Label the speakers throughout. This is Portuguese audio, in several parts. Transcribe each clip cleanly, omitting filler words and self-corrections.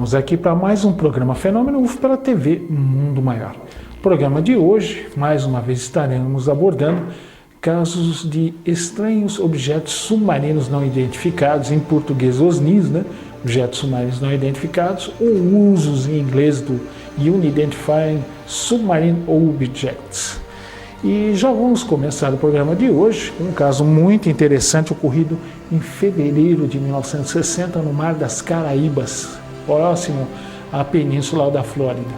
Speaker 1: Estamos aqui para mais um programa Fenômeno UFO pela TV Mundo Maior. No programa de hoje, mais uma vez estaremos abordando casos de estranhos objetos submarinos não identificados, em português OSNIs, né? Objetos submarinos não identificados, ou usos em inglês do Unidentified Submarine Objects. E já vamos começar o programa de hoje com um caso muito interessante ocorrido em fevereiro de 1960 no Mar das Caraíbas, próximo à península da Flórida.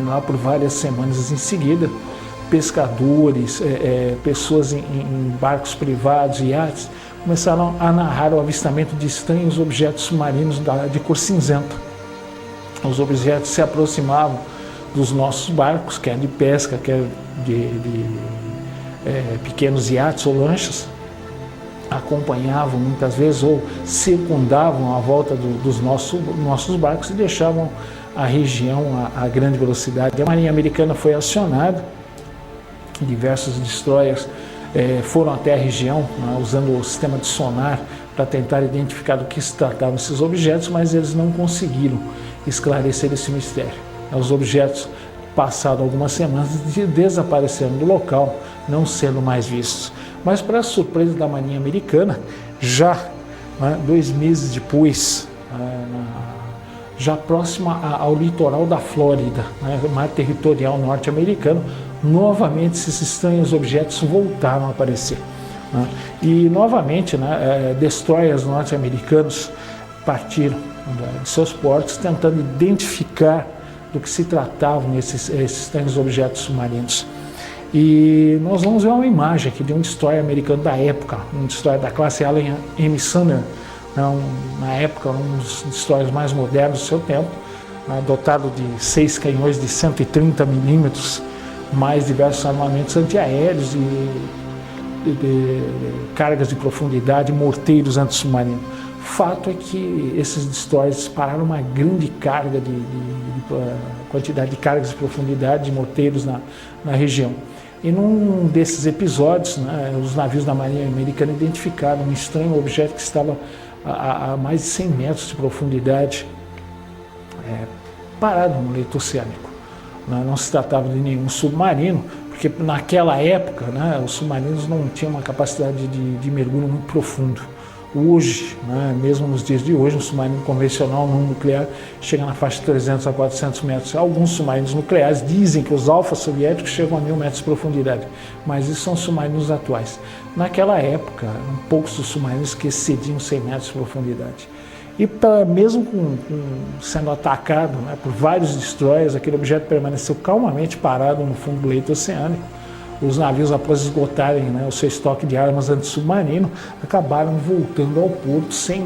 Speaker 1: Lá por várias semanas em seguida, pescadores, pessoas em barcos privados e iates começaram a narrar o avistamento de estranhos objetos submarinos de cor cinzenta. Os objetos se aproximavam dos nossos barcos, quer de pesca, quer de pequenos iates ou lanchas, acompanhavam muitas vezes ou circundavam a volta dos nossos barcos e deixavam a região a grande velocidade. A Marinha Americana foi acionada, diversos destroyers foram até a região, né, usando o sistema de sonar para tentar identificar do que se tratavam esses objetos, mas eles não conseguiram esclarecer esse mistério. Os objetos, passado algumas semanas, desapareceram do local, não sendo mais vistos. Mas, para a surpresa da Marinha Americana, já 2 meses depois, já próxima ao litoral da Flórida, mar territorial norte-americano, novamente esses estranhos objetos voltaram a aparecer. E novamente, destroyers norte-americanos partiram de seus portos tentando identificar do que se tratavam esses estranhos objetos submarinos. E nós vamos ver uma imagem aqui de um destroyer americano da época, um destroyer da classe Allen M. Sumner, na época um dos destroyers mais modernos do seu tempo, dotado de 6 canhões de 130 milímetros, mais diversos armamentos antiaéreos e cargas de profundidade, morteiros antissubmarinos. Fato é que esses destroyers dispararam uma grande carga quantidade de cargas de profundidade de morteiros na região. E num desses episódios, os navios da Marinha Americana identificaram um estranho objeto que estava a mais de 100 metros de profundidade, parado no leito oceânico. Não se tratava de nenhum submarino, porque naquela época os submarinos não tinham uma capacidade de mergulho muito profundo. Hoje, mesmo nos dias de hoje, um submarino convencional não nuclear chega na faixa de 300 a 400 metros. Alguns submarinos nucleares dizem que os alfa soviéticos chegam a 1000 metros de profundidade, mas isso são submarinos atuais. Naquela época, eram poucos os submarinos que excediam 100 metros de profundidade. E mesmo sendo atacado por vários destroyers, aquele objeto permaneceu calmamente parado no fundo do leito oceânico. Os navios, após esgotarem o seu estoque de armas antissubmarino, acabaram voltando ao porto sem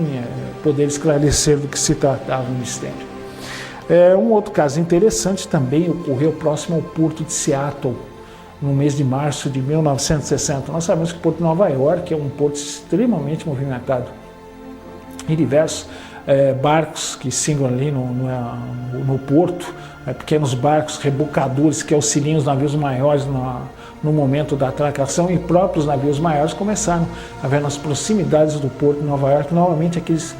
Speaker 1: poder esclarecer do que se tratava o mistério. Um outro caso interessante também ocorreu próximo ao porto de Seattle, no mês de março de 1960. Nós sabemos que o porto de Nova York é um porto extremamente movimentado. E diversos barcos que sigam ali no porto, pequenos barcos rebocadores que auxiliam os navios maiores no momento da atracação, e próprios navios maiores começaram a ver nas proximidades do porto de Nova York novamente aqueles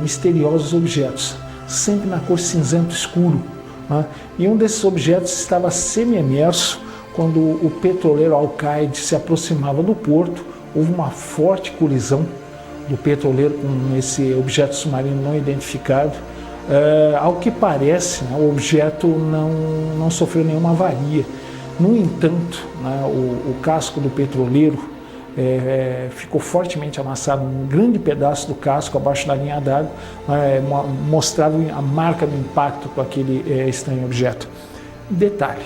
Speaker 1: misteriosos objetos, sempre na cor cinzento escuro. E um desses objetos estava semi-emerso. Quando o petroleiro Al-Qaeda se aproximava do porto, houve uma forte colisão do petroleiro com esse objeto submarino não identificado. Ao que parece, o objeto não sofreu nenhuma avaria. No entanto, o casco do petroleiro ficou fortemente amassado. Um grande pedaço do casco abaixo da linha d'água mostrava a marca do impacto com aquele estranho objeto. Detalhe,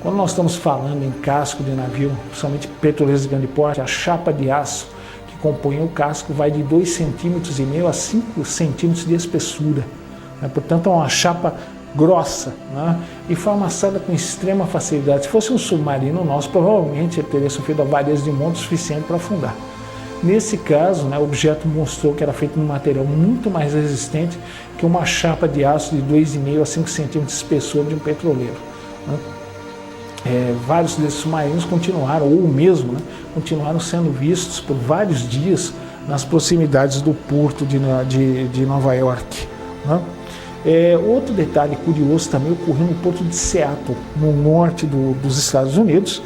Speaker 1: quando nós estamos falando em casco de navio, principalmente petroleiros de grande porte, a chapa de aço que compõe o casco vai de 2,5 cm a 5 centímetros de espessura. Portanto, é uma chapa grossa, e foi amassada com extrema facilidade. Se fosse um submarino nosso, provavelmente ele teria sofrido avarias de monta suficiente para afundar. Nesse caso, o objeto mostrou que era feito de um material muito mais resistente que uma chapa de aço de 2,5 a 5 centímetros de espessura de um petroleiro. Vários desses submarinos continuaram, continuaram sendo vistos por vários dias nas proximidades do porto de Nova York. né? Outro detalhe curioso também ocorreu no porto de Seattle, no norte dos Estados Unidos,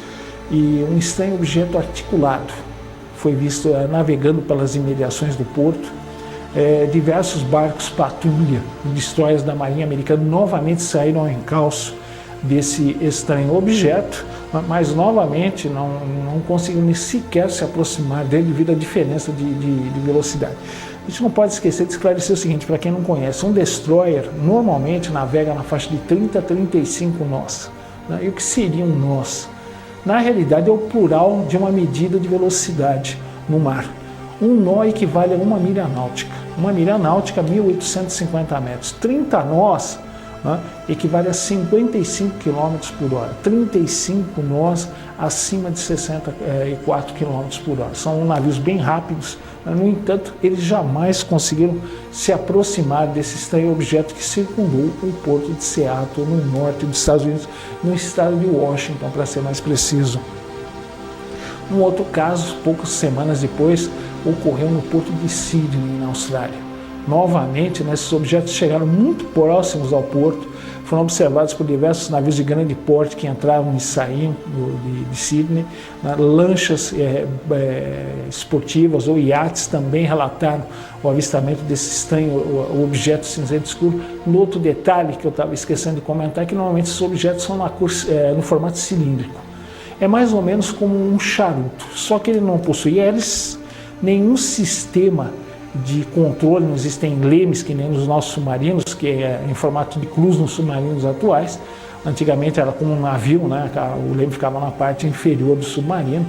Speaker 1: e um estranho objeto articulado foi visto navegando pelas imediações do porto. Diversos barcos patrulha e destroyers da Marinha Americana novamente saíram ao encalço desse estranho objeto, mas novamente não conseguiram sequer se aproximar dele devido à diferença de velocidade. A gente não pode esquecer de esclarecer o seguinte, para quem não conhece, um destroyer normalmente navega na faixa de 30 a 35 nós. Né? E o que seria um nós? Na realidade é o plural de uma medida de velocidade no mar. Um nó equivale a 1 milha náutica. 1 milha náutica, 1.850 metros. 30 nós, né, equivale a 55 km por hora. 35 nós acima de 64 km por hora. São navios bem rápidos, mas, no entanto, eles jamais conseguiram se aproximar desse estranho objeto que circundou o porto de Seattle, no norte dos Estados Unidos, no estado de Washington, para ser mais preciso. Um outro caso, poucas semanas depois, ocorreu no porto de Sydney, na Austrália. Novamente, esses objetos chegaram muito próximos ao porto, foram observados por diversos navios de grande porte que entravam e saíam de Sydney. Lanchas esportivas ou iates também relataram o avistamento desse estranho objeto cinzento escuro. Um outro detalhe que eu estava esquecendo de comentar é que normalmente esses objetos são no formato cilíndrico. É mais ou menos como um charuto, só que ele não possui hélices, nenhum sistema de controle, não existem lemes que nem nos nossos submarinos, que é em formato de cruz nos submarinos atuais. Antigamente era como um navio, né? O leme ficava na parte inferior do submarino.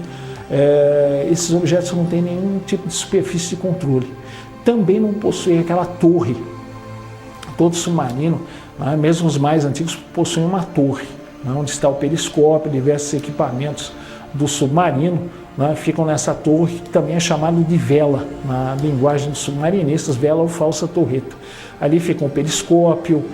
Speaker 1: Esses objetos não têm nenhum tipo de superfície de controle. Também não possuem aquela torre. Todo submarino, né, mesmo os mais antigos, possuem uma torre, né, onde está o periscópio, diversos equipamentos do submarino, né, ficam nessa torre, que também é chamado de vela, na linguagem dos submarinistas, vela ou falsa torreta. Ali fica o periscópio,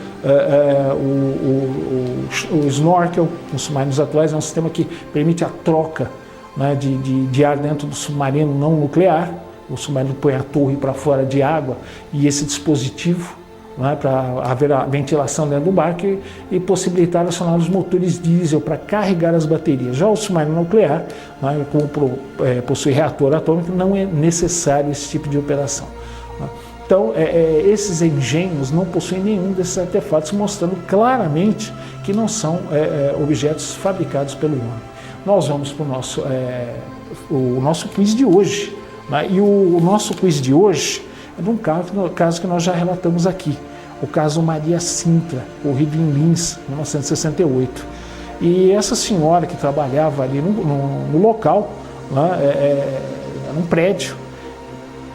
Speaker 1: o snorkel. Nos submarinos atuais é um sistema que permite a troca, né, de ar dentro do submarino não nuclear. O submarino põe a torre para fora de água e esse dispositivo, né, para haver a ventilação dentro do barco e possibilitar acionar os motores diesel para carregar as baterias. Já o submarino nuclear, né, como possui reator atômico, não é necessário esse tipo de operação. Né. Então, esses engenhos não possuem nenhum desses artefatos, mostrando claramente que não são objetos fabricados pelo homem. Nós vamos para o nosso quiz de hoje. Né, e o nosso quiz de hoje é de um caso que nós já relatamos aqui, o caso Maria Sintra, ocorrido em Linz, em 1968. E essa senhora que trabalhava ali no local, né, era um prédio.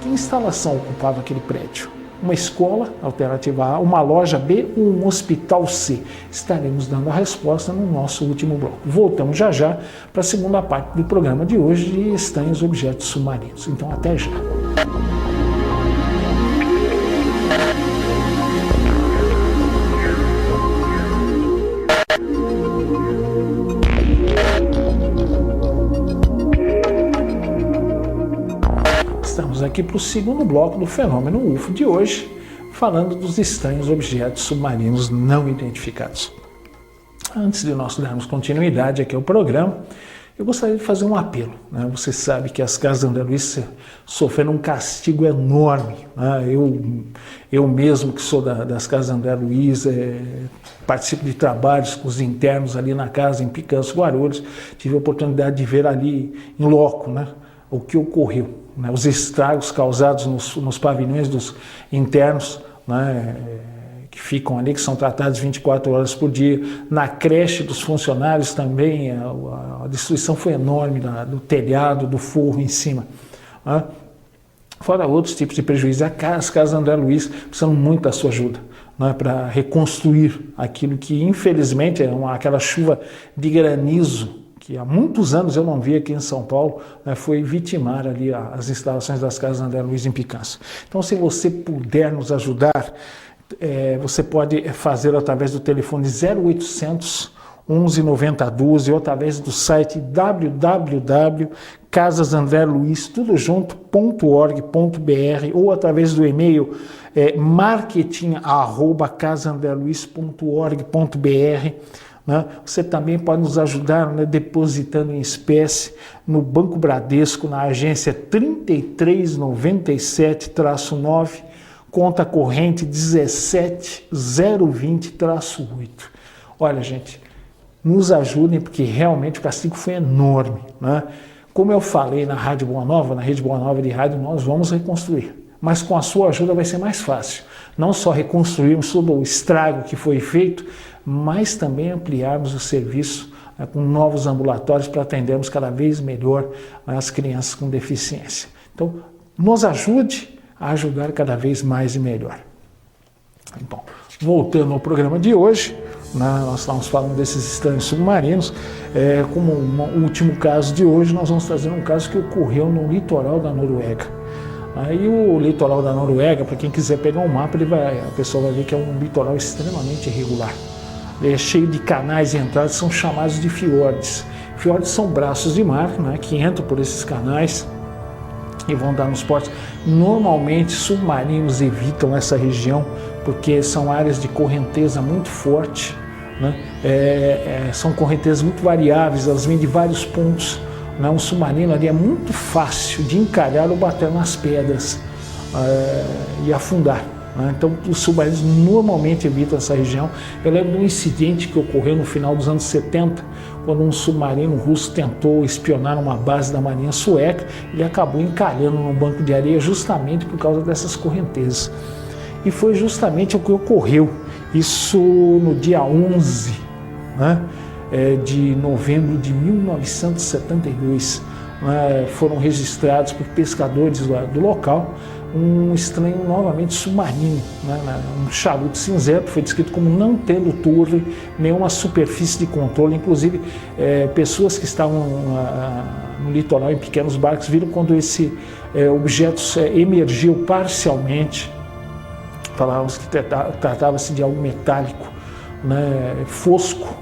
Speaker 1: Que instalação ocupava aquele prédio? Uma escola, alternativa A, uma loja B ou um hospital C? Estaremos dando a resposta no nosso último bloco. Voltamos já para a segunda parte do programa de hoje de estranhos objetos submarinos. Então, até já. Estamos aqui para o segundo bloco do fenômeno UFO de hoje, falando dos estranhos objetos submarinos não identificados. Antes de nós darmos continuidade aqui ao programa, eu gostaria de fazer um apelo. Né? Você sabe que as casas André Luiz sofreram um castigo enorme. Né? Eu mesmo, que sou das casas André Luiz, participo de trabalhos com os internos ali na casa, em Picanço, Guarulhos, tive a oportunidade de ver ali em loco, né, o que ocorreu. Né, os estragos causados nos pavilhões dos internos, né, que ficam ali, que são tratados 24 horas por dia. Na creche dos funcionários também, a destruição foi enorme do telhado, do forro em cima. Né. Fora outros tipos de prejuízos. As casas André Luiz precisam muito da sua ajuda, né, para reconstruir aquilo que, infelizmente, aquela chuva de granizo que há muitos anos eu não vi aqui em São Paulo, né, foi vitimar ali as instalações das casas André Luiz em Picanço. Então, se você puder nos ajudar, você pode fazer através do telefone 0800 11 90 12 ou através do site www.casasandreluiz.org.br ou através do e-mail marketing@casasandreluiz.org.br. Né? Você também pode nos ajudar, né, depositando em espécie no Banco Bradesco, na agência 3397-9, conta corrente 17020-8. Olha, gente, nos ajudem, porque realmente o castigo foi enorme. Né? Como eu falei na Rádio Boa Nova, na Rede Boa Nova de Rádio, nós vamos reconstruir. Mas com a sua ajuda vai ser mais fácil. Não só reconstruirmos todo o estrago que foi feito, mas também ampliarmos o serviço, né, com novos ambulatórios para atendermos cada vez melhor as crianças com deficiência. Então, nos ajude a ajudar cada vez mais e melhor. Bom, voltando ao programa de hoje, né, nós estamos falando desses estranhos submarinos. Como um último caso de hoje, nós vamos trazer um caso que ocorreu no litoral da Noruega. Aí o litoral da Noruega, para quem quiser pegar um mapa, a pessoa vai ver que é um litoral extremamente irregular. É cheio de canais e entradas, são chamados de fiordes. Fiordes são braços de mar, né, que entram por esses canais e vão dar nos portos. Normalmente submarinos evitam essa região porque são áreas de correnteza muito forte, né? São correntezas muito variáveis, elas vêm de vários pontos. Né? Um submarino ali é muito fácil de encalhar ou bater nas pedras e afundar. Então, os submarinos normalmente evitam essa região. Eu lembro de um incidente que ocorreu no final dos anos 70, quando um submarino russo tentou espionar uma base da marinha sueca. Ele acabou encalhando num banco de areia justamente por causa dessas correntezas. E foi justamente o que ocorreu. Isso no dia 11, né, de novembro de 1972. Foram registrados por pescadores do local um estranho novamente submarino, né, um charuto cinzento. Foi descrito como não tendo torre, nenhuma superfície de controle. Inclusive, pessoas que estavam no litoral em pequenos barcos viram quando esse objeto emergiu parcialmente. Falávamos que tratava-se de algo metálico, né, fosco,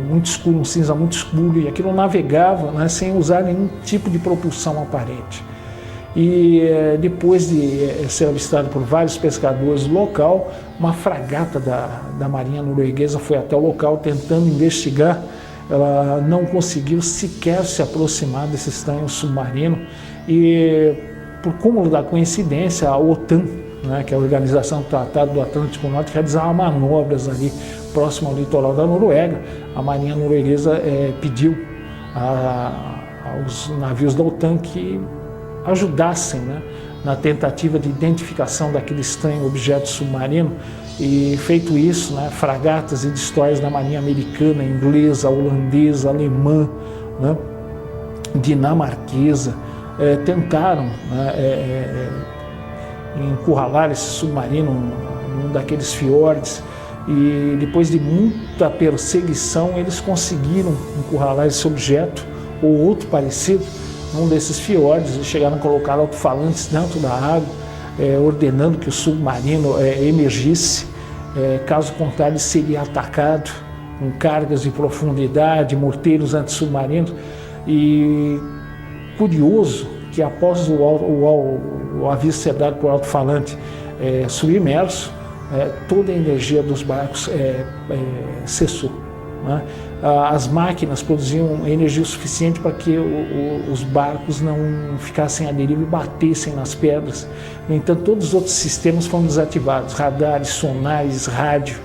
Speaker 1: muito escuro, um cinza muito escuro, e aquilo navegava, né, sem usar nenhum tipo de propulsão aparente. E depois de ser avistado por vários pescadores do local, uma fragata da marinha norueguesa foi até o local tentando investigar. Ela não conseguiu sequer se aproximar desse estranho submarino e, por cúmulo da coincidência, a OTAN, né, que é a Organização do Tratado do Atlântico Norte, realizava manobras ali próximo ao litoral da Noruega. A marinha norueguesa pediu aos navios da OTAN que ajudassem, né, na tentativa de identificação daquele estranho objeto submarino. E feito isso, né, fragatas e destroyers da marinha americana, inglesa, holandesa, alemã, né, dinamarquesa, tentaram, né, encurralar esse submarino num daqueles fiordes, e depois de muita perseguição eles conseguiram encurralar esse objeto ou outro parecido num desses fiordes. Eles chegaram a colocar alto-falantes dentro da água, ordenando que o submarino emergisse, caso contrário ele seria atacado com cargas de profundidade, morteiros antissubmarinos. E curioso que após o aviso ser dado por alto-falante submerso, toda a energia dos barcos cessou, né? As máquinas produziam energia suficiente para que os barcos não ficassem à deriva e batessem nas pedras. No entanto, todos os outros sistemas foram desativados, radares, sonares, rádio,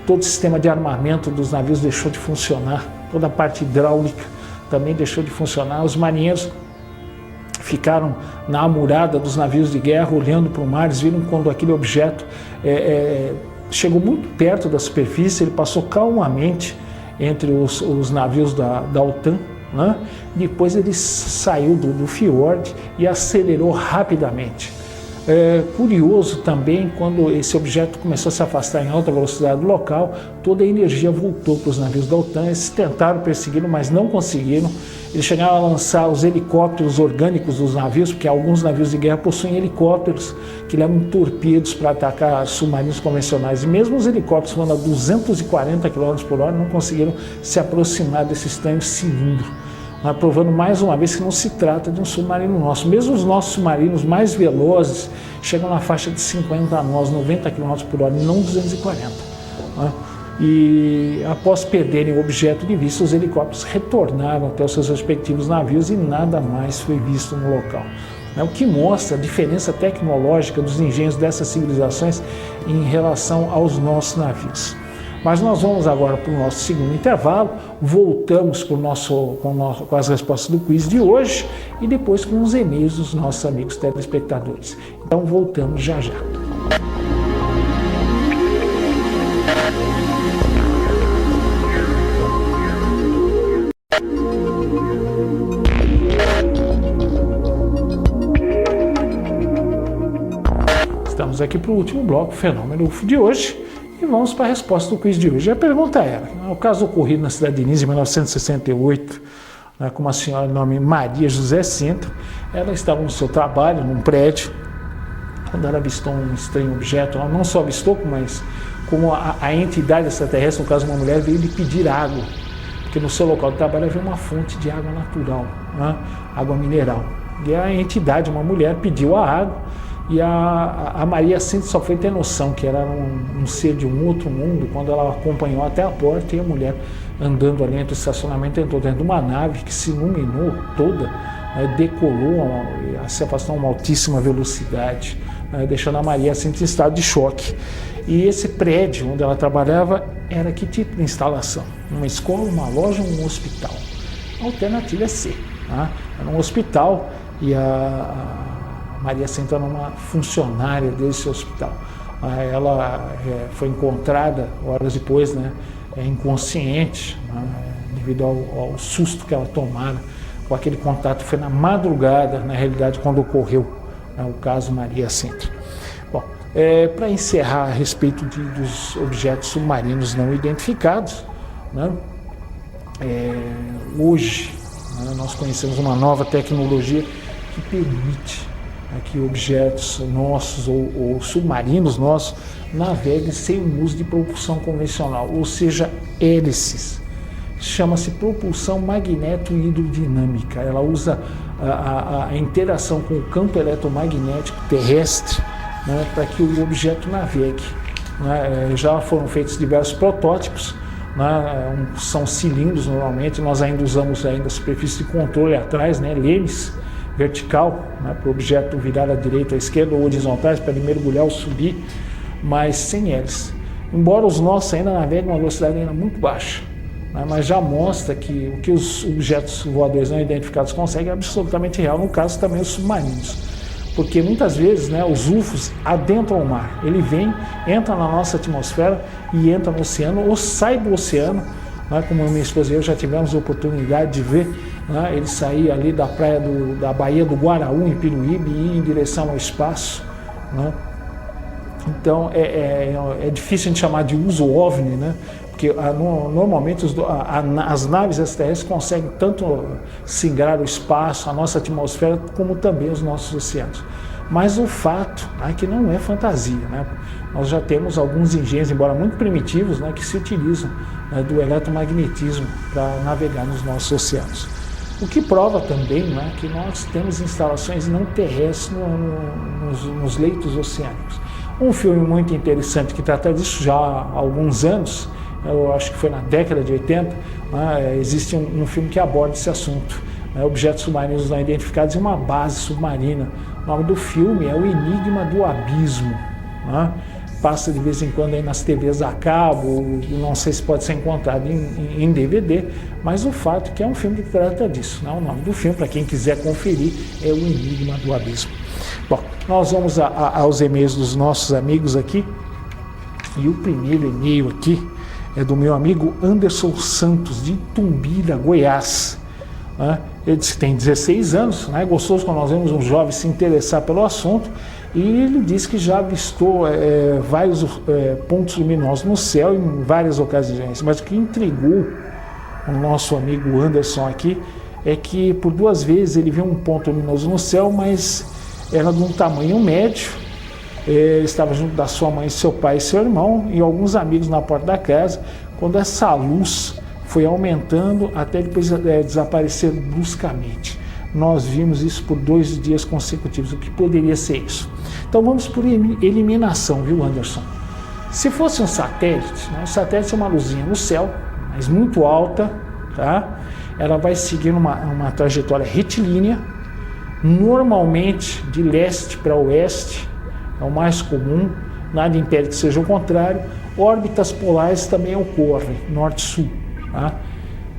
Speaker 1: todo o sistema de armamento dos navios deixou de funcionar, toda a parte hidráulica também deixou de funcionar. Os marinheiros ficaram na amurada dos navios de guerra, olhando para o mar. Eles viram quando aquele objeto chegou muito perto da superfície. Ele passou calmamente entre os navios da OTAN, né? Depois ele saiu do fiord e acelerou rapidamente. Curioso também, quando esse objeto começou a se afastar em alta velocidade do local, toda a energia voltou para os navios da OTAN. Eles tentaram persegui-lo, mas não conseguiram. Eles chegaram a lançar os helicópteros orgânicos dos navios, porque alguns navios de guerra possuem helicópteros que levam torpedos para atacar submarinos convencionais. E mesmo os helicópteros voando a 240 km por hora não conseguiram se aproximar desse estranho cilindro, provando mais uma vez que não se trata de um submarino nosso. Mesmo os nossos submarinos mais velozes chegam na faixa de 50 nós, 90 km por hora, e não 240. E após perderem o objeto de vista, os helicópteros retornaram até os seus respectivos navios e nada mais foi visto no local. O que mostra a diferença tecnológica dos engenhos dessas civilizações em relação aos nossos navios. Mas nós vamos agora para o nosso segundo intervalo, voltamos com as respostas do quiz de hoje e depois com os e-mails dos nossos amigos telespectadores. Então voltamos já já. Estamos aqui para o último bloco, Fenômeno UFO de hoje. E vamos para a resposta do quiz de hoje. A pergunta era, o caso ocorrido na cidade de Nice em 1968, com uma senhora de nome Maria José Sintra, ela estava no seu trabalho, num prédio, quando ela avistou um estranho objeto. Ela não só avistou, mas como a entidade extraterrestre, no caso uma mulher, veio lhe pedir água, porque no seu local de trabalho havia uma fonte de água natural, água mineral. E a entidade, uma mulher, pediu a água. E a Maria Sintra só foi ter noção que era um ser de um outro mundo quando ela acompanhou até a porta e a mulher, andando ali entre o estacionamento, entrou dentro de uma nave que se iluminou toda, decolou, se afastou a uma altíssima velocidade, deixando a Maria Sintra em estado de choque. E esse prédio onde ela trabalhava era que tipo de instalação? Uma escola, uma loja ou um hospital? A alternativa é C. Era um hospital e a Maria Sintra era uma funcionária desse hospital. Ela foi encontrada horas depois, inconsciente, devido ao susto que ela tomara com aquele contato. Foi na madrugada, na realidade, quando ocorreu o caso Maria Sintra. Bom, para encerrar a respeito dos objetos submarinos não identificados, hoje nós conhecemos uma nova tecnologia que permite que objetos nossos ou submarinos nossos naveguem sem o uso de propulsão convencional, ou seja, hélices. Chama-se propulsão magneto-hidrodinâmica. Ela usa a interação com o campo eletromagnético terrestre para que o objeto navegue. Já foram feitos diversos protótipos, são cilindros normalmente, nós ainda usamos a superfície de controle atrás, lemes, vertical, para o objeto virar à direita, à esquerda ou horizontais para ele mergulhar ou subir, mas sem hélice. Embora os nossos ainda naveguem a uma velocidade ainda muito baixa, mas já mostra que o que os objetos voadores não identificados conseguem é absolutamente real, no caso também os submarinos. Porque muitas vezes os UFOs adentram o mar, ele vem, entra na nossa atmosfera e entra no oceano ou sai do oceano, como a minha esposa e eu já tivemos a oportunidade de ver, ele sair ali da praia da Baía do Guaraú, em Piruíbe, e ir em direção ao espaço. Então é difícil a gente chamar de uso OVNI, porque normalmente as naves extraterrestres conseguem tanto singrar o espaço, a nossa atmosfera, como também os nossos oceanos. Mas o fato é que não é fantasia, Nós já temos alguns engenhos, embora muito primitivos, que se utilizam do eletromagnetismo para navegar nos nossos oceanos. O que prova também que nós temos instalações não terrestres nos leitos oceânicos. Um filme muito interessante que trata disso já há alguns anos, eu acho que foi na década de 80, existe um filme que aborda esse assunto, objetos submarinos não identificados em uma base submarina. O nome do filme é O Enigma do Abismo. Passa de vez em quando aí nas TVs a cabo, não sei se pode ser encontrado em DVD, mas o fato é que é um filme que trata disso. O nome do filme, para quem quiser conferir, é O Enigma do Abismo. Bom, nós vamos aos e-mails dos nossos amigos aqui, e o primeiro e-mail aqui é do meu amigo Anderson Santos, de Itumbira, Goiás. Ele disse que tem 16 anos, é gostoso quando nós vemos um jovem se interessar pelo assunto, E ele disse que já avistou vários pontos luminosos no céu em várias ocasiões, mas o que intrigou o nosso amigo Anderson aqui é que por 2 vezes ele viu um ponto luminoso no céu, mas era de um tamanho médio, estava junto da sua mãe, seu pai e seu irmão e alguns amigos na porta da casa, quando essa luz foi aumentando até depois desaparecer bruscamente. Nós vimos isso por 2 dias consecutivos. O que poderia ser isso? Então vamos por eliminação, viu, Anderson? Se fosse um satélite, né? O satélite é uma luzinha no céu, mas muito alta, tá? Ela vai seguir uma trajetória retilínea, normalmente de leste para oeste, é o mais comum, nada impede que seja o contrário. Órbitas polares também ocorrem, norte-sul. Tá?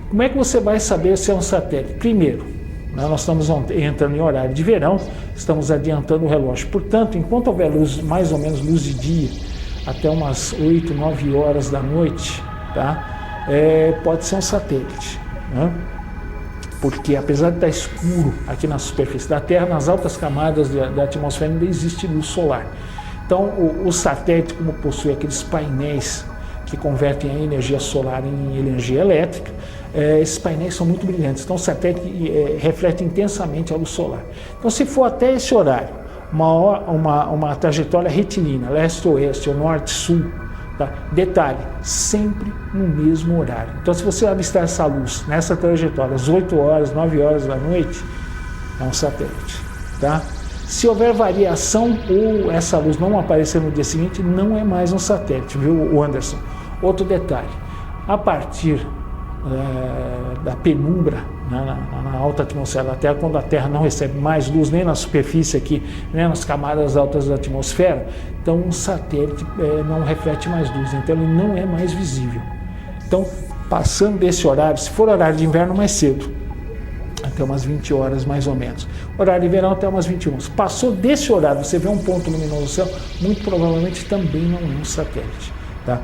Speaker 1: Como é que você vai saber se é um satélite? Primeiro, nós estamos entrando em horário de verão, estamos adiantando o relógio. Portanto, enquanto houver luz, mais ou menos luz de dia, até umas 8, 9 horas da noite, tá? Pode ser um satélite. Né? Porque apesar de estar escuro aqui na superfície da Terra, nas altas camadas da atmosfera ainda existe luz solar. Então, o satélite, como possui aqueles painéis que convertem a energia solar em energia elétrica, esses painéis são muito brilhantes. Então, o satélite reflete intensamente a luz solar. Então, se for até esse horário, uma trajetória retilínea, leste-oeste ou norte-sul, tá? Detalhe, sempre no mesmo horário. Então, se você avistar essa luz nessa trajetória às 8 horas, 9 horas da noite, é um satélite, tá? Se houver variação ou essa luz não aparecer no dia seguinte, não é mais um satélite, viu, Anderson? Outro detalhe, a partir da penumbra, né, na alta atmosfera da Terra, quando a Terra não recebe mais luz nem na superfície aqui, nem nas camadas altas da atmosfera, então um satélite não reflete mais luz, então ele não é mais visível. Então, passando desse horário, se for horário de inverno, mais cedo, até umas 20 horas mais ou menos. Horário de verão até umas 21. Passou desse horário, você vê um ponto luminoso no céu, muito provavelmente também não é um satélite. Tá?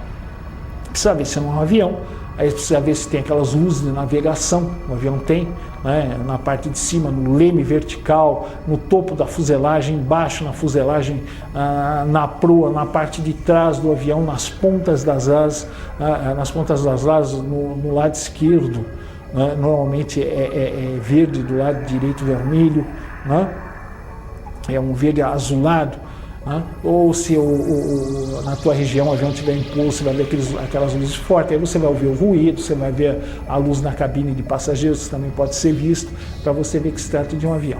Speaker 1: Precisa ver se não é um avião, aí precisa ver se tem aquelas luzes de navegação, o avião tem, né, na parte de cima, no leme vertical, no topo da fuselagem, embaixo na fuselagem, na proa, na parte de trás do avião, nas pontas das asas, no lado esquerdo. Né? Normalmente é verde, do lado direito vermelho, né? É um verde azulado, né? Ou se na tua região o avião estiver em pouso, você vai ver aquelas luzes fortes, aí você vai ouvir o ruído, você vai ver a luz na cabine de passageiros, que também pode ser visto, para você ver que se trata de um avião.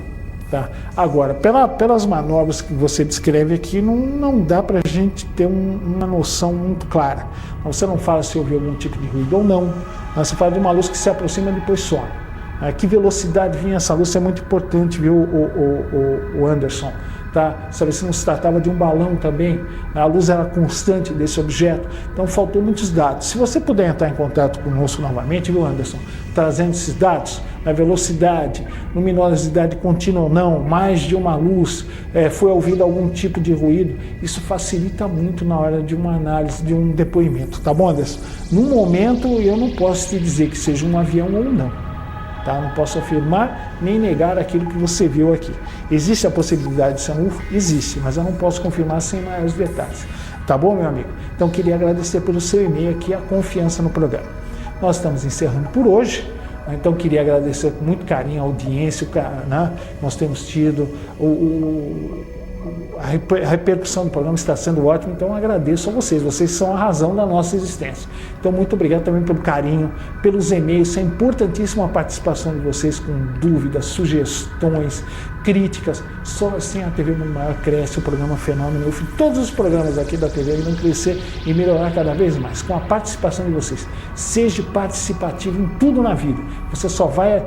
Speaker 1: Tá? Agora, pelas manobras que você descreve aqui, não dá para a gente ter uma noção muito clara. Você não fala se houve algum tipo de ruído ou não, você fala de uma luz que se aproxima e depois some. Que velocidade vinha essa luz, isso é muito importante, viu, o Anderson? Tá? Saber se não se tratava de um balão também, a luz era constante desse objeto, então faltou muitos dados. Se você puder entrar em contato conosco novamente, viu, Anderson, trazendo esses dados, a velocidade, luminosidade contínua ou não, mais de uma luz, foi ouvido algum tipo de ruído, isso facilita muito na hora de uma análise, de um depoimento, tá bom, Anderson? No momento eu não posso te dizer que seja um avião ou não. Tá? Não posso afirmar nem negar aquilo que você viu aqui. Existe a possibilidade de ser um UFO? Existe, mas eu não posso confirmar sem maiores detalhes. Tá bom, meu amigo? Então, queria agradecer pelo seu e-mail aqui, a confiança no programa. Nós estamos encerrando por hoje, então queria agradecer com muito carinho a audiência, né? Nós temos tido a repercussão do programa está sendo ótima, então agradeço a vocês são a razão da nossa existência. Então, muito obrigado também pelo carinho, pelos e-mails, é importantíssima a participação de vocês com dúvidas, sugestões, críticas. Só assim a TV Mundo Maior cresce, o programa Fenômeno UFO, todos os programas aqui da TV vão crescer e melhorar cada vez mais, com a participação de vocês. Seja participativo em tudo na vida, você só vai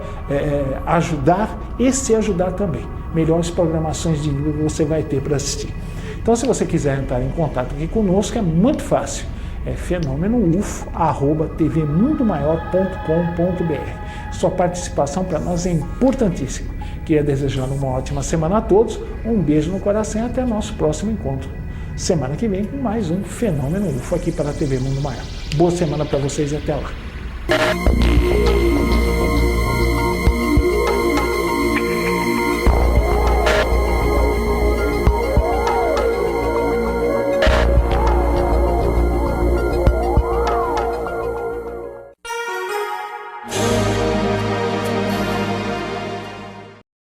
Speaker 1: ajudar e se ajudar também. Melhores programações de nível você vai ter para assistir. Então, se você quiser entrar em contato aqui conosco, é muito fácil. É fenomenofo@tvmundomaior.com.br. Sua participação para nós é importantíssima. Queria desejar uma ótima semana a todos, um beijo no coração e até nosso próximo encontro. Semana que vem com mais um Fenômeno UFO aqui para a TV Mundo Maior. Boa semana para vocês e até lá.